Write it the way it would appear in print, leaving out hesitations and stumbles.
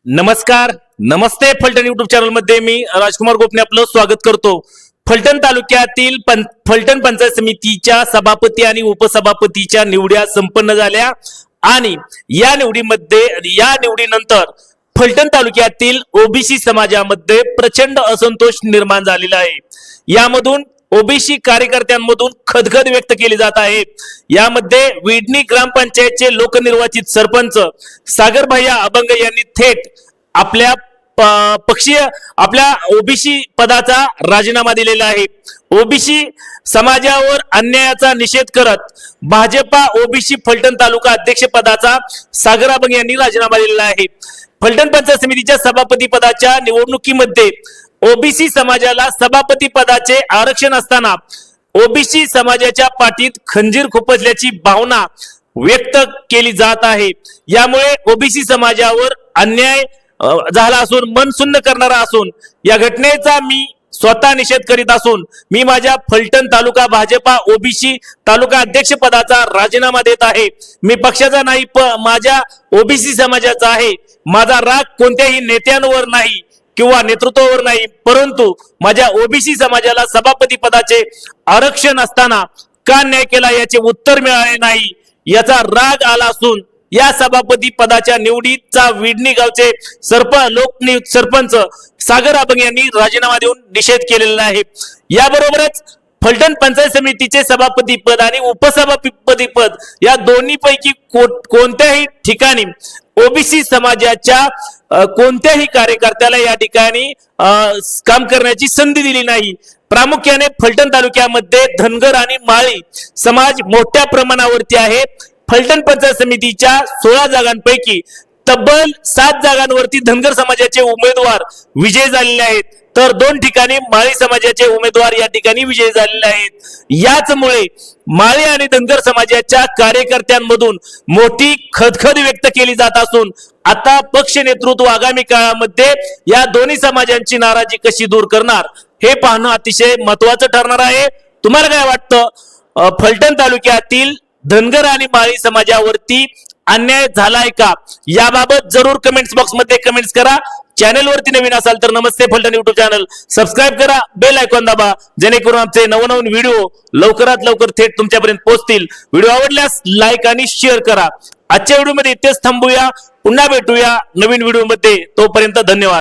नमस्कार, नमस्ते. Phaltan YouTube channel मध्ये मी राजकुमार गोपने आपलं स्वागत करतो. फलटण तालुक्यातील फलटण पंचायत समितीच्या सभापती आणि उपसभापतीच्या निवड्या संपन्न झाल्या आणि या निवडीनंतर फलटण तालुक्यातील ओबीसी समाजामध्ये प्रचंड असंतोष निर्माण झालेला आहे. यामधून ओबीसी कार्यकर्त्यांमधून खदखद व्यक्त केली जात आहे. यामध्ये विडणी ग्रामपंचायतचे लोकनिर्वाचित सरपंच सागरभाई अभंग यांनी थेट आपल्या ओबीसी पदाचा राजीनामा दिलेला आहे. ओबीसी समाजावर अन्यायाचा निषेध करत भाजपा ओबीसी फलटण तालुका अध्यक्ष पदाचा सागर अभंग यांनी राजीनामा दिलेला आहे. फलटण पंचायत समितीच्या सभापती पदाच्या निवडणुकीमध्ये ओबीसी समाजाला सभापती पदाचे आरक्षण असताना ओबीसी समाजाच्या पाठीत खंजीर खुपसल्याची भावना व्यक्त केली जात आहे. यामुळे ओबीसी समाजावर अन्याय झाला असून मन सुन्न करणारा असून या घटनेचा मी स्वतः निषेध करीत असून मी माझ्या फलटण तालुका भाजपा ओबीसी तालुका अध्यक्ष पदाचा राजीनामा देत आहे. मी पक्षाचा नाही माझ्या ओबीसी समाजाचा आहे. माझा राग कोणत्याही नेत्यांवर नाही किंवा नेतृत्वावर नाही, परंतु माझ्या ओबीसी समाजाला सभापती पदाचे आरक्षण असताना का न्याय केला याचे उत्तर मिळाले नाही याचा राग आला असून या सभापती पदाच्या निवडीचा विडणी गावचे लोकनियुक्त सरपंच सागर अभंग यांनी राजीनामा देऊन निषेध केलेला आहे. याबरोबरच फलटण पंचायत समितीचे सभापती पद आणि उपसभापती पद या दोन्ही पैकी कोणत्याही ठिकाणी ओबीसी समाजाच्या कोणत्याही कार्यकर्त्याला या ठिकाणी काम करण्याची संधी दिली नाही. प्रामुख्याने फलटण तालुक्यामध्ये धनगर आणि माळी समाज मोठ्या प्रमाणावरती आहे. फलटण पंचायत समितीच्या 16 जागांपैकी तब्बल 7 जागांवरती धनगर समाजाचे उमेदवार विजय झालेले आहेत, तर 2 ठिकाणी माळी समाजाचे उमेदवार या ठिकाणी विजयी झालेले आहेत. याचमुळे माळी आणि धनगर समाजाच्या कार्यकर्त्यांमधून मोठी खदखद व्यक्त केली जात असून आता पक्ष नेतृत्व आगामी काळामध्ये या दोन्ही समाजांची नाराजी कशी दूर करणार हे पाहणं अतिशय महत्वाचं ठरणार आहे. तुम्हाला काय वाटतं? फलटण तालुक्यातील धनगर आणि माळी समाजावरती अन्याय झालाय का याबाबत जरूर कमेंट्स बॉक्स मध्ये कमेंट्स करा. चॅनल वरती नवीन असाल तर नमस्ते फलटण युट्यूब चॅनल सबस्क्राईब करा, बेल आयकॉन दाबा, जेणेकरून आमचे नवनवीन व्हिडिओ लवकरात लवकर थेट तुमच्यापर्यंत पोहोचतील. व्हिडिओ आवडल्यास लाईक आणि शेअर करा. आजच्या व्हिडिओ मध्ये इथेच थांबूया. पुन्हा भेटूया नवीन व्हिडिओ मध्ये. तोपर्यंत धन्यवाद.